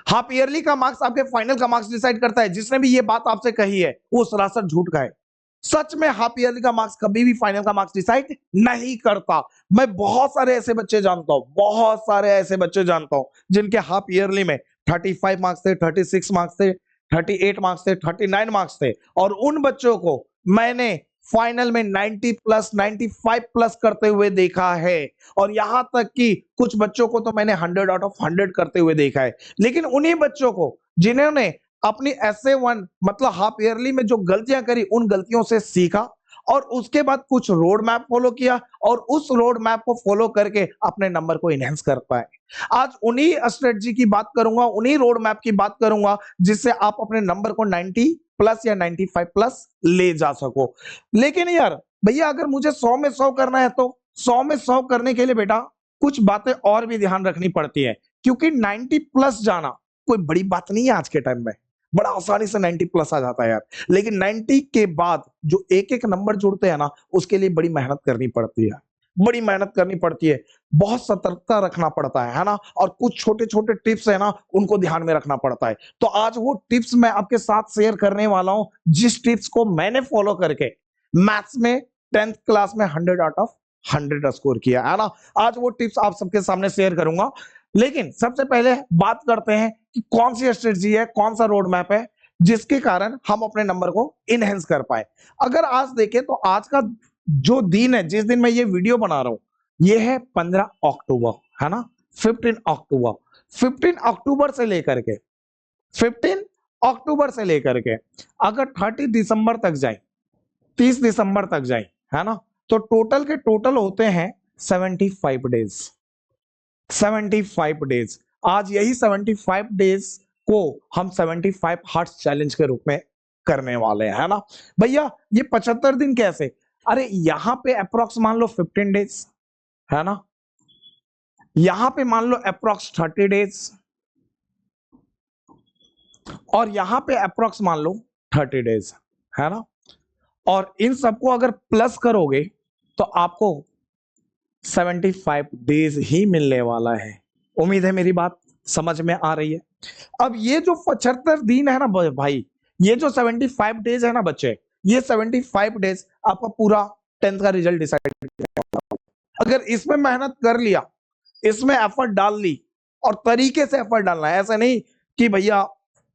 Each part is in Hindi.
हाफ ईयरली का मार्क्स आपके फाइनल का मार्क्स डिसाइड करता है। जिसने भी ये बात आपसे कही है वो सरासर झूठ का है। सच में हाफ ईयरली का मार्क्स कभी भी फाइनल का मार्क्स डिसाइड नहीं करता। मैं बहुत सारे ऐसे बच्चे जानता हूं, बहुत सारे ऐसे बच्चे जानता हूं जिनके हाफ ईयरली में 35 मार्क्स थे, 36 मार्क्स थे, 38 मार्क्स थे, 39 मार्क्स थे, और उन बच्चों को मैंने फाइनल में 90 प्लस 95 प्लस करते हुए देखा है। और यहां तक कि कुछ बच्चों को तो मैंने 100 आउट ऑफ 100 करते हुए देखा है। लेकिन उन्हीं बच्चों को जिन्होंने अपनी SA1 मतलब हाफ ईयरली में जो गलतियां करी उन गलतियों से सीखा और उसके बाद कुछ रोड मैप फॉलो किया और उस रोड मैप को फॉलो करके अपने नंबर को इनहेंस कर पाए। आज उन्हीं स्ट्रेटजी की बात करूंगा, उन्हीं रोड मैप की बात करूंगा जिससे आप अपने नंबर को 90 प्लस या 95 प्लस ले जा सको। लेकिन यार भैया अगर मुझे 100 में 100 करना है तो 100 में 100 करने के लिए बेटा कुछ बातें और भी ध्यान रखनी पड़ती है, क्योंकि 90 प्लस जाना कोई बड़ी बात नहीं है। आज के टाइम में बड़ा आसानी से 90 प्लस आ जाता है यार, लेकिन 90 के बाद जो एक एक नंबर जुड़ते हैं ना उसके लिए बड़ी मेहनत करनी पड़ती है, बड़ी मेहनत करनी पड़ती है, बहुत सतर्कता रखना पड़ता है ना। और कुछ छोटे छोटे टिप्स है ना उनको ध्यान में रखना पड़ता है। तो आज वो टिप्स मैं आपके साथ शेयर करने वाला हूं जिस टिप्स को मैंने फॉलो करके मैथ्स में 10th क्लास में 100 आउट ऑफ 100 स्कोर किया है ना। आज वो टिप्स आप सबके सामने शेयर करूंगा। लेकिन सबसे पहले बात करते हैं कि कौन सी स्ट्रेटजी है, कौन सा रोड मैप है जिसके कारण हम अपने नंबर को इनहेंस कर पाए। अगर आज देखें तो आज का जो दिन है, जिस दिन मैं ये वीडियो बना रहा हूं, ये है 15 अक्टूबर, है ना। 15 अक्टूबर, 15 अक्टूबर से लेकर के 15 अक्टूबर से लेकर के अगर 30 दिसंबर तक जाए, 30 दिसंबर तक जाए, है ना, तो टोटल के टोटल होते हैं 75 डेज। 75 डेज। आज यही 75 डेज को हम 75 हार्ट्स चैलेंज के रूप में करने वाले हैं, है ना। भैया ये 75 दिन कैसे? अरे यहां पे अप्रोक्स मान लो 15 डेज, है ना, यहां पे मान लो अप्रोक्स 30 डेज, और यहां पे अप्रोक्स मान लो 30 डेज, है ना। और इन सबको अगर प्लस करोगे तो आपको 75 डेज ही मिलने वाला है। उम्मीद है मेरी बात समझ में आ रही है। अब ये जो 75 दिन है ना भाई, ये जो 75 डेज है ना बच्चे, ये 75 डेज आपका पूरा 10th का रिजल्ट डिसाइड करेगा। अगर इसमें मेहनत कर लिया, इसमें एफर्ट डाल ली, और तरीके से एफर्ट डालना है, ऐसा नहीं कि भैया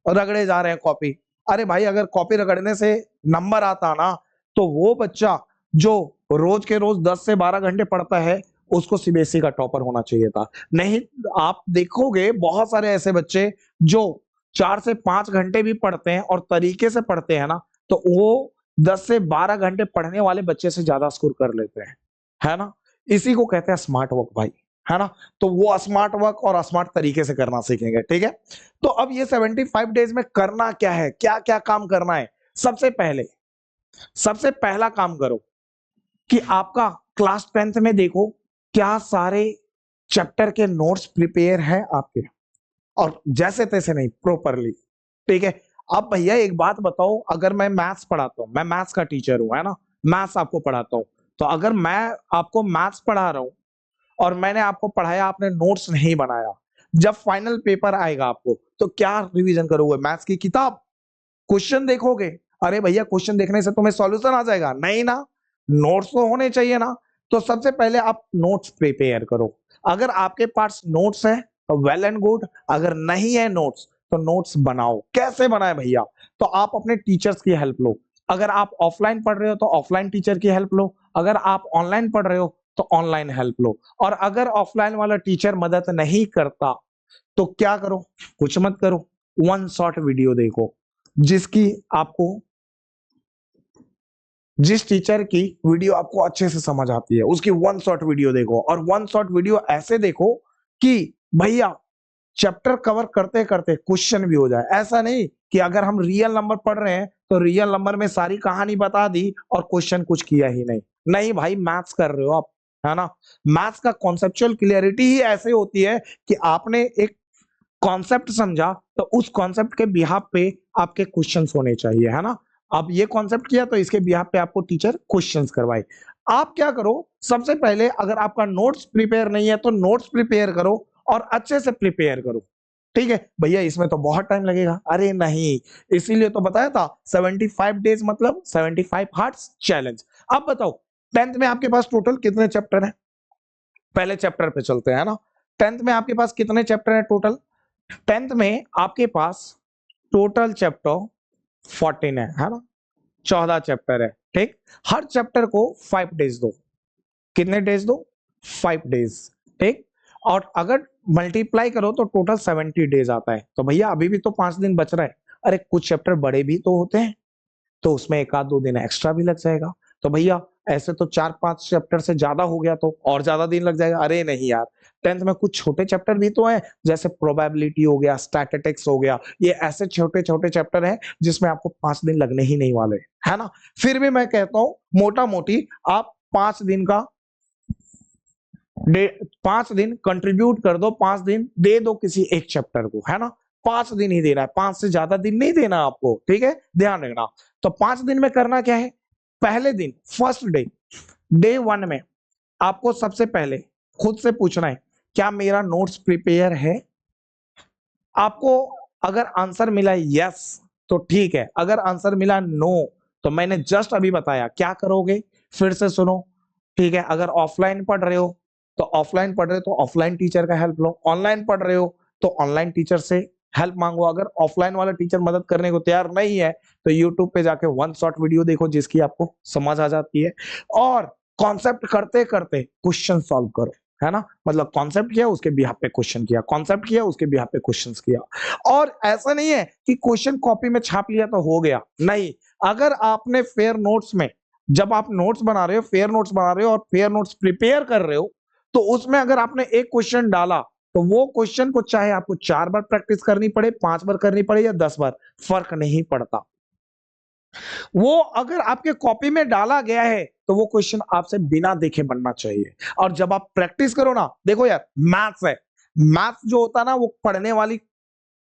रगड़े जा रहे हैं कॉपी। अरे भाई अगर कॉपी रगड़ने से नंबर आता ना तो वो बच्चा जो रोज के रोज 10 से 12 घंटे पढ़ता है उसको CBSE का टॉपर होना चाहिए था। नहीं, आप देखोगे बहुत सारे ऐसे बच्चे जो 4 से 5 घंटे भी पढ़ते हैं और तरीके से पढ़ते हैं ना, तो वो 10 से 12 घंटे पढ़ने वाले बच्चे से ज्यादा स्कोर कर लेते हैं, है ना। इसी को कहते हैं स्मार्ट वर्क भाई, है ना। तो वो स्मार्ट वर्क और स्मार्ट तरीके से करना सीखेंगे, ठीक है। तो अब ये 75 डेज में करना क्या है, क्या क्या काम करना है। सबसे पहले सबसे पहला काम करो कि आपका क्लास 10th में देखो क्या सारे चैप्टर के नोट्स प्रिपेयर है आपके, और जैसे तैसे नहीं, प्रॉपरली, ठीक है। अब भैया एक बात बताओ, अगर मैं मैथ्स पढ़ाता हूं, मैं मैथ्स का टीचर हूं, है ना, मैथ्स आपको पढ़ाता हूं, तो अगर मैं आपको मैथ्स पढ़ा रहा हूं और मैंने आपको पढ़ाया, आपने नोट्स नहीं बनाया, जब फाइनल पेपर आएगा आपको तो क्या रिवीजन करोगे? मैथ्स की किताब, क्वेश्चन देखोगे? अरे भैया क्वेश्चन देखने से तुम्हें सॉल्यूशन आ जाएगा? नहीं ना, नोट्स तो होने चाहिए ना। तो सबसे पहले आप नोट्स प्रिपेयर करो। अगर आपके पास नोट्स है तो वेल एंड गुड, अगर नहीं है नोट्स तो नोट्स बनाओ। कैसे बनाए भैया? तो आप अपने टीचर्स की हेल्प लो। अगर आप ऑफलाइन पढ़ रहे हो तो ऑफलाइन टीचर की हेल्प लो, अगर आप ऑनलाइन पढ़ रहे हो तो ऑनलाइन हेल्प लो। और अगर ऑफलाइन वाला टीचर मदद नहीं करता तो क्या करो? कुछ मत करो, वन शॉट वीडियो देखो, जिसकी आपको जिस टीचर की वीडियो आपको अच्छे से समझ आती है उसकी वन शॉट वीडियो देखो। और वन शॉट वीडियो ऐसे देखो कि भैया चैप्टर कवर करते करते क्वेश्चन भी हो जाए। ऐसा नहीं कि अगर हम रियल नंबर पढ़ रहे हैं तो रियल नंबर में सारी कहानी बता दी और क्वेश्चन कुछ किया ही नहीं। नहीं भाई, मैथ्स कर रहे हो आप, है ना। मैथ्स का कॉन्सेप्चुअल क्लियरिटी ही ऐसे होती है कि आपने एक कॉन्सेप्ट समझा तो उस कॉन्सेप्ट के बिहाफ पे आपके क्वेश्चंस होने चाहिए, है ना। अब ये कॉन्सेप्ट किया तो इसके बिहाफ पे आपको टीचर क्वेश्चंस करवाए। आप क्या करो, सबसे पहले अगर आपका नोट्स प्रिपेयर नहीं है तो नोट्स प्रिपेयर करो और अच्छे से प्रिपेयर करो। ठीक है भैया, इसमें तो बहुत टाइम लगेगा। अरे नहीं, इसीलिए तो बताया था 75 डेज मतलब 75 हार्ट्स चैलेंज। अब बताओ 10th में आपके पास टोटल कितने चैप्टर हैं? पहले चैप्टर पे चलते हैं ना। 10th में आपके पास कितने चैप्टर हैं टोटल? 10th में आपके पास टोटल चैप्टर 14 है ना, 14 चैप्टर है। ठीक, हर चैप्टर को 5 डेज दो। कितने डेज दो? 5 डेज। ठीक, और अगर मल्टीप्लाई करो तो टोटल 70 डेज आता है। तो भैया अभी भी तो 5 दिन बच रहा है। अरे कुछ चैप्टर बड़े भी तो होते हैं, तो उसमें एक आध 2 दिन एक्स्ट्रा भी लग जाएगा। तो भैया ऐसे तो 4-5 चैप्टर से ज्यादा हो गया तो और ज्यादा दिन लग जाएगा। अरे नहीं यार, 10th में कुछ छोटे चैप्टर भी तो हैं, जैसे प्रोबेबिलिटी हो गया, स्टैटिस्टिक्स हो गया, ये ऐसे छोटे छोटे चैप्टर हैं जिसमें आपको 5 दिन लगने ही नहीं वाले, है ना। फिर भी मैं कहता हूं मोटा मोटी आप 5 दिन का 5 दिन कंट्रीब्यूट कर दो, 5 दिन दे दो किसी एक चैप्टर को, है ना। 5 दिन ही देना है, 5 से ज्यादा दिन नहीं देना आपको, ठीक है, ध्यान रखना। तो 5 दिन में करना क्या है? पहले दिन फर्स्ट डे, डे 1 में आपको सबसे पहले खुद से पूछना है क्या मेरा नोट्स प्रिपेयर है। आपको अगर आंसर मिला यस तो ठीक है, अगर आंसर मिला नो तो मैंने जस्ट अभी बताया क्या करोगे, फिर से सुनो। ठीक है, अगर ऑफलाइन पढ़ रहे हो तो ऑफलाइन पढ़ रहे हो तो ऑफलाइन टीचर का हेल्प लो, ऑनलाइन पढ़ रहे हो तो ऑनलाइन टीचर से हेल्प मांगो। अगर ऑफलाइन वाला टीचर मदद करने को तैयार नहीं है तो यूट्यूब पे जाके 1 शॉर्ट वीडियो देखो जिसकी आपको समझ आ जाती है, और कॉन्सेप्ट करते करते क्वेश्चन सॉल्व करो, है ना। मतलब कॉन्सेप्ट किया उसके बिहाफ पे क्वेश्चन किया, कॉन्सेप्ट किया उसके बिहाफ पे क्वेश्चंस किया। और ऐसा नहीं है कि क्वेश्चन कॉपी में छाप लिया तो हो गया, नहीं। अगर आपने फेयर नोट्स में, जब आप नोट्स बना रहे हो, फेयर नोट्स बना रहे हो और फेयर नोट्स प्रिपेयर कर रहे हो, तो उसमें अगर आपने एक क्वेश्चन डाला तो वो क्वेश्चन को चाहे आपको 4 बार प्रैक्टिस करनी पड़े, 5 बार करनी पड़े या 10 बार, फर्क नहीं पड़ता। वो अगर आपके कॉपी में डाला गया है तो वो क्वेश्चन आपसे बिना देखे बनना चाहिए। और जब आप प्रैक्टिस करो ना, देखो यार मैथ्स है, मैथ्स जो होता है ना वो पढ़ने वाली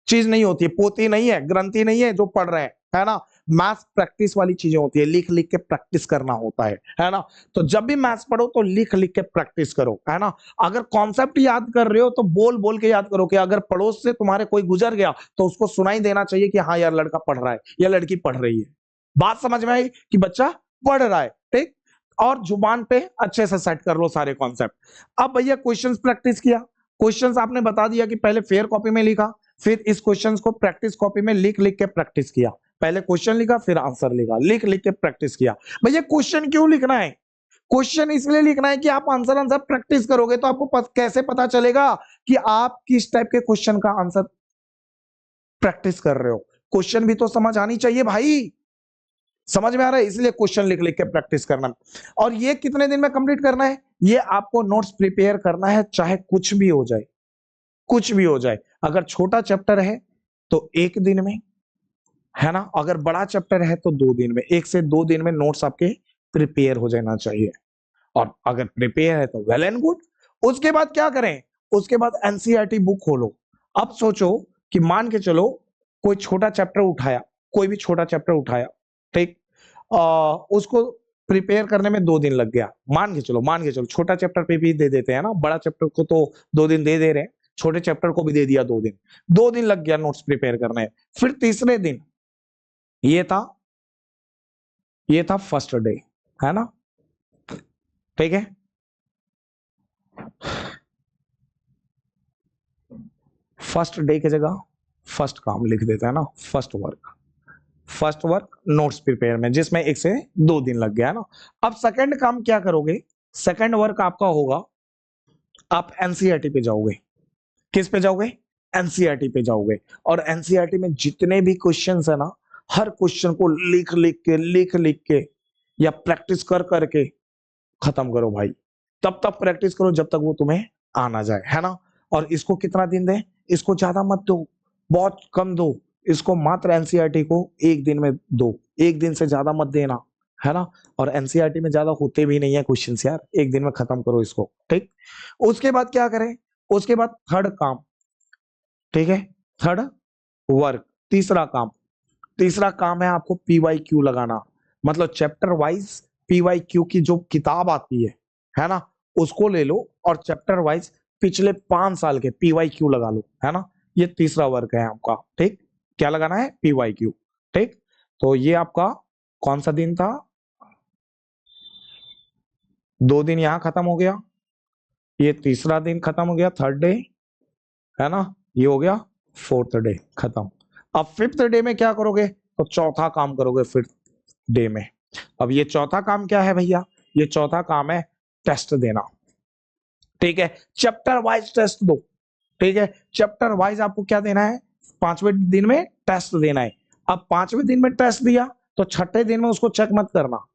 चीज नहीं होती है, पोती नहीं है, ग्रंथि नहीं है जो पढ़ रहे हैं, है ना। मैथ्स प्रैक्टिस वाली चीजें होती है, लिख लिख के प्रैक्टिस करना होता है ना। तो जब भी मैथ्स पढ़ो तो लिख लिख के प्रैक्टिस करो, है ना। अगर कॉन्सेप्ट याद कर रहे हो तो बोल बोल के याद करो, कि अगर पड़ोस से तुम्हारे कोई गुजर गया तो उसको सुनाई देना चाहिए कि हाँ यार लड़का पढ़ रहा है या लड़की पढ़ रही है। बात समझ में आई कि बच्चा पढ़ रहा है, ठीक। और जुबान पे अच्छे से सेट कर लो सारे कॉन्सेप्ट। अब भैया क्वेश्चंस प्रैक्टिस किया, क्वेश्चंस आपने बता दिया कि पहले फेयर कॉपी में लिखा, फिर इस क्वेश्चंस को प्रैक्टिस कॉपी में लिख लिख के प्रैक्टिस किया। पहले क्वेश्चन लिखा फिर आंसर लिखा, लिख लिख के प्रैक्टिस किया। भैया क्वेश्चन क्यों लिखना है? क्वेश्चन इसलिए लिखना है कि आप आंसर आंसर प्रैक्टिस करोगे तो आपको कैसे पता चलेगा कि आप किस टाइप के क्वेश्चन का आंसर प्रैक्टिस कर रहे हो। क्वेश्चन भी तो समझ आनी चाहिए भाई, समझ में आ रहा है, इसलिए क्वेश्चन लिख लिख के प्रैक्टिस करना। और ये कितने दिन में कंप्लीट करना है? ये आपको नोट्स प्रिपेयर करना है चाहे कुछ भी हो जाए, कुछ भी हो जाए। अगर छोटा चैप्टर है तो 1 दिन में, है ना। अगर बड़ा चैप्टर है तो 2 दिन में, 1 से 2 दिन में नोट्स आपके प्रिपेयर हो जाना चाहिए। और अगर प्रिपेयर है तो वेल एंड गुड। उसके बाद क्या करें? उसके बाद एनसीईआरटी बुक खोलो। अब सोचो कि मान के चलो कोई छोटा चैप्टर उठाया, कोई भी छोटा चैप्टर उठाया, ठीक, उसको प्रिपेयर करने में 2 दिन लग गया, मान के चलो छोटा चैप्टर पे भी दे देते हैं ना, बड़ा चैप्टर को तो 2 दिन दे दे रहे हैं, छोटे चैप्टर को भी दे दिया 2 दिन, 2 दिन लग गया नोट्स प्रिपेयर करने। फिर तीसरे दिन ये था, ये था फर्स्ट डे, है ना, ठीक है। फर्स्ट डे की जगह फर्स्ट काम लिख देते हैं ना, first work, first work notes prepare में, जिसमें 1 से 2 दिन लग गया ना। अब सेकंड काम क्या करोगे? सेकंड वर्क आपका होगा, आप एनसीईआरटी पे जाओगे। किस पे जाओगे? एनसीईआरटी पे जाओगे। और एनसीईआरटी में जितने भी क्वेश्चंस है ना, हर क्वेश्चन को लिख लिख के या प्रैक्टिस कर करके खत्म करो भाई। तब तक प्रैक्टिस करो जब तक वो तुम्हें आना जाए, है ना। और इसको कितना दिन दें? इसको ज्यादा मत दो, बहुत कम दो। इसको मात्र एनसीईआरटी को 1 दिन में दो, 1 दिन से ज्यादा मत देना, है ना। और एनसीईआरटी में ज्यादा होते भी नहीं है क्वेश्चंस यार, 1 दिन में खत्म करो इसको, ठीक। उसके बाद क्या करें? उसके बाद थर्ड काम, ठीक है, थर्ड वर्क, तीसरा काम। तीसरा काम है आपको पीवाईक्यू लगाना, मतलब चैप्टर वाइज पीवाईक्यू की जो किताब आती है ना, उसको ले लो और चैप्टर वाइज पिछले 5 साल के पीवाईक्यू लगा लो, है ना। ये तीसरा वर्क है आपका, ठीक। क्या लगाना है? PYQ, ठीक। तो ये आपका कौन सा दिन था? 2 दिन यहां खत्म हो गया, ये तीसरा दिन खत्म हो गया, थर्ड डे, है ना। ये हो गया फोर्थ डे खत्म। अब फिफ्थ डे में क्या करोगे? तो चौथा काम करोगे फिफ्थ डे में। अब ये चौथा काम क्या है भैया? ये चौथा काम है टेस्ट देना, ठीक है। चैप्टर वाइज टेस्ट दो, ठीक है। चैप्टर वाइज आपको क्या देना है? 5वें दिन में टेस्ट देना है। अब 5वें दिन में टेस्ट दिया तो छठे दिन में उसको चेक मत करना,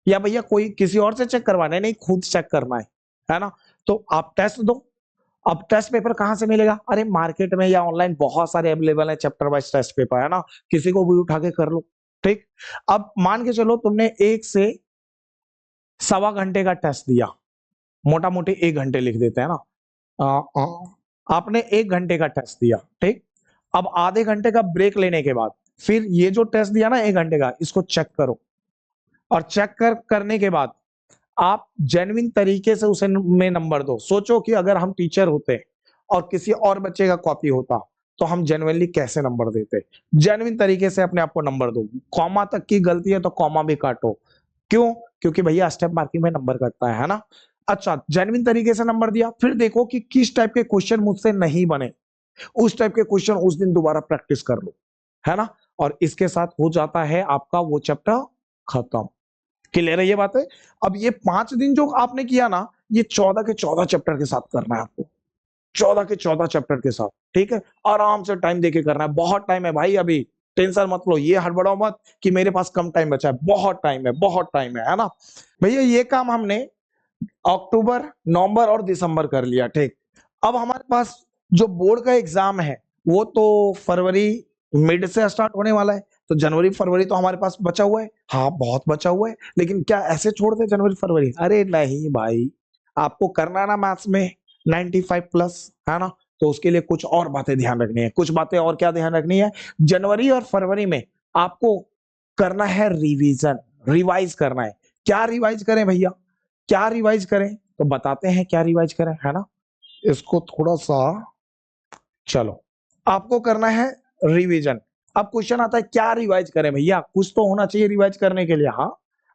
या भैया कोई किसी और से चेक करवाना है, नहीं खुद चेक करना है ना। तो आप टेस्ट दो। अब टेस्ट पेपर कहां से मिलेगा? अरे मार्केट में या ऑनलाइन बहुत सारे अवेलेबल है चैप्टर वाइज टेस्ट पेपर, है ना। किसी को भी उठा के कर लो, ठीक। अब मान के चलो तुमने 1 से सवा घंटे का टेस्ट दिया, मोटा मोटी 1 घंटे लिख देते हैं ना। आपने 1 घंटे का टेस्ट दिया, ठीक। अब आधे घंटे का ब्रेक लेने के बाद फिर ये जो टेस्ट दिया ना 1 घंटे का, इसको चेक करो। और चेक करने के बाद आप जेन्युइन तरीके से उसे में नंबर दो। सोचो कि अगर हम टीचर होते और किसी और बच्चे का कॉपी होता तो हम जेन्युइनली कैसे नंबर देते? जेन्युइन तरीके से अपने आप को नंबर दो। कॉमा तक की गलती है तो कॉमा भी काटो। क्यों? क्योंकि भैया स्टेप मार्किंग में नंबर कटता है ना। अच्छा, जेन्युइन तरीके से नंबर दिया, फिर देखो कि किस टाइप के क्वेश्चन मुझसे नहीं बने, उस टाइप के क्वेश्चन उस दिन दोबारा प्रैक्टिस कर लो, है ना। और इसके साथ हो जाता है आपका वो चैप्टर खत्म। क्लियर है ये बात है? अब ये 5 दिन जो आपने किया ना, ये 14 के 14 चैप्टर के साथ करना है आपको, 14 के 14 चैप्टर के साथ, ठीक है। आराम से टाइम देके करना है, बहुत टाइम है भाई अभी। टेंशन मत लो, ये हड़बड़ाओ मत कि मेरे पास कम टाइम बचा है, बहुत टाइम है, बहुत टाइम है ना। भैया ये काम हमने अक्टूबर, नवंबर और दिसंबर कर लिया, ठीक। अब हमारे पास जो बोर्ड का एग्जाम है वो तो फरवरी मिड से स्टार्ट होने वाला है, तो जनवरी फरवरी तो हमारे पास बचा हुआ है। हाँ बहुत बचा हुआ है, लेकिन क्या ऐसे छोड़ दे जनवरी फरवरी? अरे नहीं भाई, आपको करना है ना मैथ्स में 95 प्लस, है ना। तो उसके लिए कुछ और बातें ध्यान रखनी है। कुछ बातें और क्या ध्यान रखनी है? जनवरी और फरवरी में आपको करना है रिवीजन, रिवाइज करना है। क्या रिवाइज करें भैया? क्या रिवाइज करें? तो बताते हैं क्या रिवाइज करें, है ना। इसको थोड़ा सा, चलो, आपको करना है रिवीजन। अब क्वेश्चन आता है क्या रिवाइज करें भैया? कुछ तो होना चाहिए रिवाइज करने के लिए। हाँ,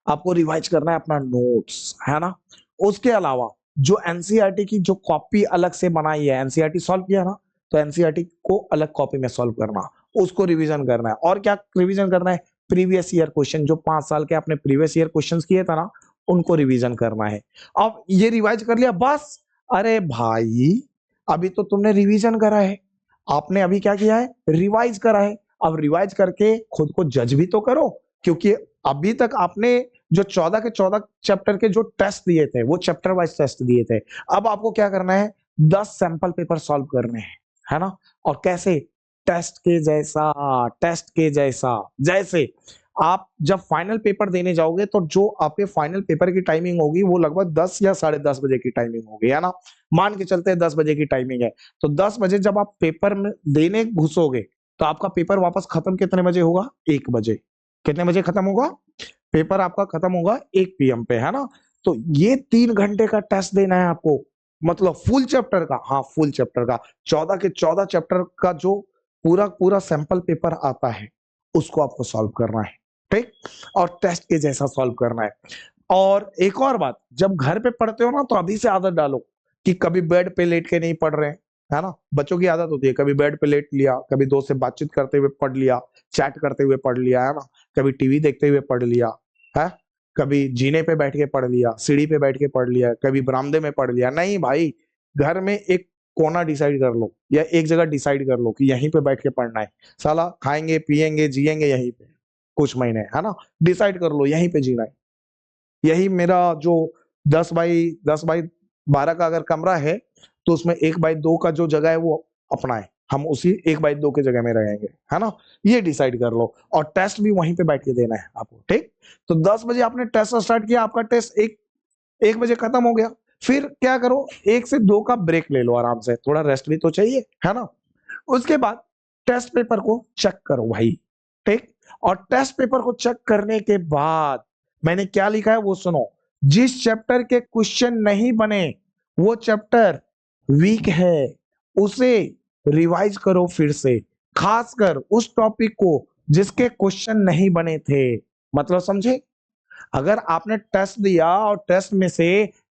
आपको रिवाइज करना है अपना नोट्स, है ना। उसके अलावा जो एनसीईआरटी की जो कॉपी अलग से बनाई है, एनसीईआरटी सॉल्व किया ना, तो एनसीईआरटी को अलग कॉपी में सॉल्व करना, उसको रिवीजन करना है। और क्या रिवीजन करना है? प्रीवियस ईयर क्वेश्चन, जो 5 साल के आपने प्रीवियस ईयर क्वेश्चन किए था ना, उनको रिवीजन करना है। अब ये रिवाइज कर लिया बस? अरे भाई, अभी तो तुमने रिवीजन करा है, आपने अभी क्या किया है? रिवाइज करा है। अब रिवाइज करके खुद को जज भी तो करो, क्योंकि अभी तक आपने जो 14 के 14 चैप्टर के जो टेस्ट दिए थे वो चैप्टर वाइज टेस्ट दिए थे। अब आपको क्या करना है? 10 सैंपल पेपर सॉल्व करने हैं, है ना। और कैसे? टेस्ट के जैसा, टेस्ट के जैसा। जैसे आप जब फाइनल पेपर देने जाओगे तो जो आपके फाइनल पेपर की टाइमिंग होगी वो लगभग 10 या 10:30 बजे की टाइमिंग होगी, है ना। मान के चलते हैं 10 बजे की टाइमिंग है, तो 10 बजे जब आप पेपर में देने घुसोगे तो आपका पेपर वापस खत्म कितने बजे होगा? 1 बजे। कितने बजे खत्म होगा? पेपर आपका खत्म होगा 1 PM पे, है ना। तो ये 3 घंटे का टेस्ट देना है आपको, मतलब फुल चैप्टर का। हाँ, फुल चैप्टर का 14 के 14 चैप्टर का जो पूरा पूरा सैंपल पेपर आता है उसको आपको सॉल्व करना है, ठीक। और टेस्ट के जैसा सॉल्व करना है। और एक और बात, जब घर पे पढ़ते हो ना तो अभी से आदत डालो कि कभी बेड पे लेट के नहीं पढ़ रहे हैं, है ना। बच्चों की आदत होती है, कभी बेड पे लेट लिया, कभी दोस्त से बातचीत करते हुए पढ़ लिया, चैट करते हुए पढ़ लिया, है ना। कभी टीवी देखते हुए पढ़ लिया है, कभी जीने पे बैठ के पढ़ लिया, सीढ़ी पे बैठ के पढ़ लिया, कभी बरामदे में पढ़ लिया। नहीं भाई, घर में एक कोना डिसाइड कर लो या एक जगह डिसाइड कर लो कि यहीं पे बैठ के पढ़ना है। साला खाएंगे पिएंगे जिएंगे यहीं पे कुछ महीने, है ना। डिसाइड कर लो यहीं पे जीना है। यही मेरा जो 10 बाई 12 का अगर कमरा है तो उसमें 1 बाई 2 का जो जगह है वो अपना है, हम उसी 1 बाई 2 के जगह में रहेंगे, है ना। ये डिसाइड कर लो। और टेस्ट भी वहीं पे बैठ के देना है आपको, ठीक। तो 10 बजे आपने टेस्ट स्टार्ट किया, आपका टेस्ट 1 बजे खत्म हो गया। फिर क्या करो? 1 से 2 का ब्रेक ले लो, आराम से, थोड़ा रेस्ट भी तो चाहिए, है ना। उसके बाद टेस्ट पेपर को चेक करो भाई, ठीक। और टेस्ट पेपर को चेक करने के बाद मैंने क्या लिखा है वो सुनो। जिस चैप्टर के क्वेश्चन नहीं बने वो चैप्टर वीक है, उसे रिवाइज करो फिर से, खासकर उस टॉपिक को जिसके क्वेश्चन नहीं बने थे। मतलब समझे? अगर आपने टेस्ट दिया और टेस्ट में से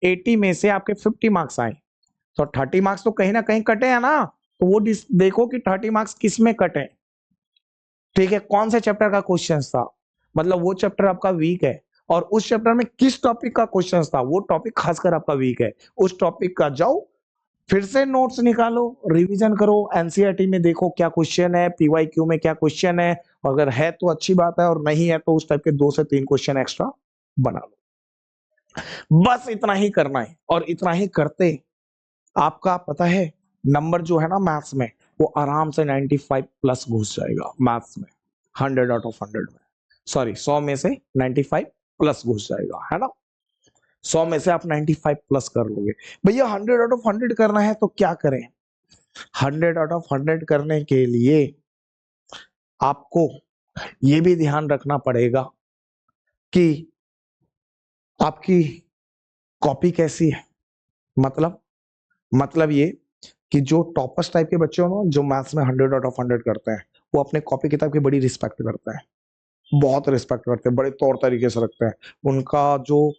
80 में से आपके 50 मार्क्स आए, तो 30 मार्क्स तो कहीं ना कहीं कटे हैं ना। तो वो देखो कि 30 मार्क्स किस में कटे। ठीक है, कौन से चैप्टर का क्वेश्चन था, मतलब वो चैप्टर आपका वीक है, और उस चैप्टर में किस टॉपिक का क्वेश्चन था, वो टॉपिक खासकर आपका वीक है, उस टॉपिक का जाओ फिर से नोट्स निकालो, रिवीजन करो, एनसीईआरटी में देखो क्या क्वेश्चन है, पीवाईक्यू में क्या क्वेश्चन है, अगर है तो अच्छी बात है, और नहीं है तो उस टाइप के 2 से 3 क्वेश्चन एक्स्ट्रा बना लो। बस इतना ही करना है, और इतना ही करते आपका पता है नंबर जो है ना मैथ्स में, वो आराम से 95 प्लस घुस जाएगा मैथ्स में, 100 आउट ऑफ 100 में, सॉरी 100 में से 95 प्लस घुस जाएगा, है ना। 100 में से आप 95 प्लस कर लोगे। भैया 100 आउट ऑफ 100 करना है तो क्या करें? 100 आउट ऑफ 100 करने के लिए आपको ये भी ध्यान रखना पड़ेगा कि आपकी कॉपी कैसी है। मतलब ये कि जो टॉपर्स टाइप के बच्चे हो ना, जो मैथ्स में 100 आउट ऑफ 100 करते हैं, वो अपने कॉपी किताब की बड़ी रिस्पेक्ट करते हैं, बहुत रिस्पेक्ट करते हैं, बड़े तौर तरीके से रखते हैं। उनका जो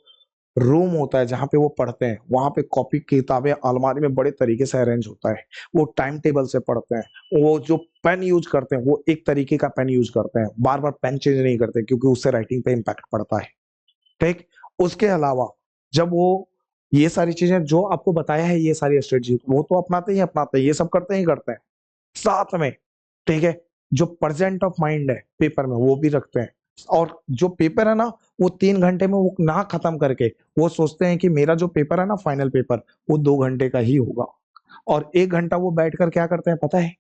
रूम होता है जहां पे वो पढ़ते हैं, वहां पे कॉपी किताबें अलमारी में बड़े तरीके से अरेंज होता है। वो टाइम टेबल से पढ़ते हैं, वो जो पेन यूज करते हैं वो एक तरीके का पेन यूज करते हैं, बार बार पेन चेंज नहीं करते, क्योंकि उससे राइटिंग पे इम्पैक्ट पड़ता है। ठीक। उसके अलावा जब वो ये सारी चीजें जो आपको बताया है, ये सारी स्ट्रेटजी वो तो अपनाते हैं, ये सब करते ही करते हैं साथ में। ठीक है, जो प्रेजेंट ऑफ माइंड है पेपर में वो भी रखते हैं, और जो पेपर है ना वो 3 घंटे में वो ना खत्म करके वो सोचते हैं कि मेरा जो पेपर है ना फाइनल पेपर, वो 2 घंटे का ही होगा, और 1 घंटा वो बैठकर क्या करते हैं पता है?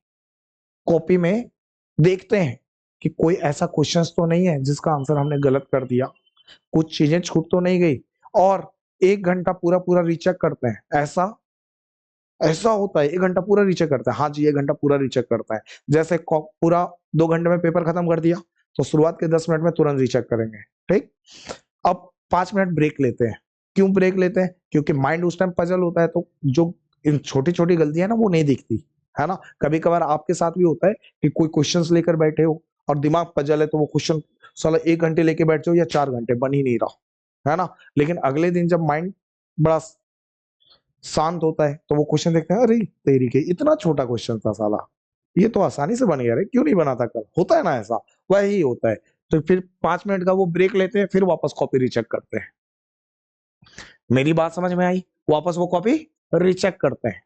कॉपी में देखते हैं कि कोई ऐसा क्वेश्चन तो नहीं है जिसका आंसर हमने गलत कर दिया, कुछ चीजें छूट तो नहीं गई, और 1 घंटा पूरा पूरा रीचेक करते हैं। ऐसा ऐसा होता है, 1 घंटा पूरा रीचेक करता है। हाँ जी, 1 घंटा पूरा रीचेक करता है। जैसे पूरा 2 घंटे में पेपर खत्म कर दिया, तो शुरुआत के 10 मिनट में तुरंत रीचेक करेंगे। ठीक। अब 5 मिनट ब्रेक लेते हैं। क्यों ब्रेक लेते हैं? क्योंकि माइंड उस टाइम पजल होता है, तो जो इन छोटी छोटी गलतियां ना वो नहीं दिखती, है ना। कभी कभार आपके साथ भी होता है कि कोई क्वेश्चंस लेकर बैठे हो और दिमाग पजल है, तो वो क्वेश्चन साला 1 घंटे लेके बैठ जाओ या 4 घंटे, बन ही नहीं रहा, है ना। लेकिन अगले दिन जब माइंड बड़ा शांत होता है, तो वो क्वेश्चन देखते हैं, अरे तेरी के इतना छोटा क्वेश्चन था साला, ये तो आसानी से बन गया रे, क्यों नहीं बना था कल। होता है ना ऐसा, वही होता है। तो फिर 5 मिनट का वो ब्रेक लेते हैं, फिर वापस कॉपी रीचेक करते हैं। मेरी बात समझ में आई? वापस वो कॉपी रीचेक करते हैं।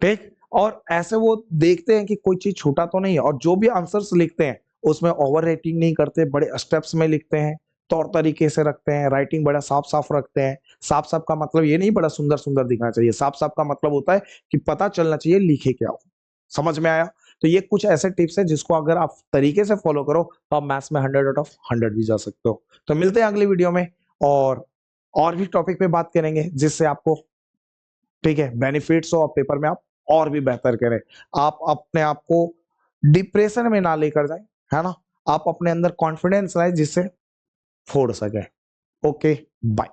ठीक। और ऐसे वो देखते हैं कि कोई चीज छूटा तो नहीं है, और जो भी आंसर्स लिखते हैं उसमें ओवर राइटिंग नहीं करते, बड़े स्टेप्स में लिखते हैं, तौर तरीके से रखते हैं, राइटिंग बड़ा साफ साफ रखते हैं। साफ साफ का मतलब ये नहीं बड़ा सुंदर सुंदर दिखना चाहिए, साफ साफ का मतलब होता है कि पता चलना चाहिए लिखे क्या हो। समझ में आया? तो ये कुछ ऐसे टिप्स है जिसको अगर आप तरीके से फॉलो करो तो आप मैथ्स में 100 आउट ऑफ 100 भी जा सकते हो। तो मिलते हैं अगली वीडियो में, और भी टॉपिक पे बात करेंगे जिससे आपको, ठीक है, बेनिफिट्स हो और पेपर में आप और भी बेहतर करें। आप अपने आप को डिप्रेशन में ना लेकर जाए, है ना। आप अपने अंदर कॉन्फिडेंस लाए जिससे फोड़ सके। Okay, bye.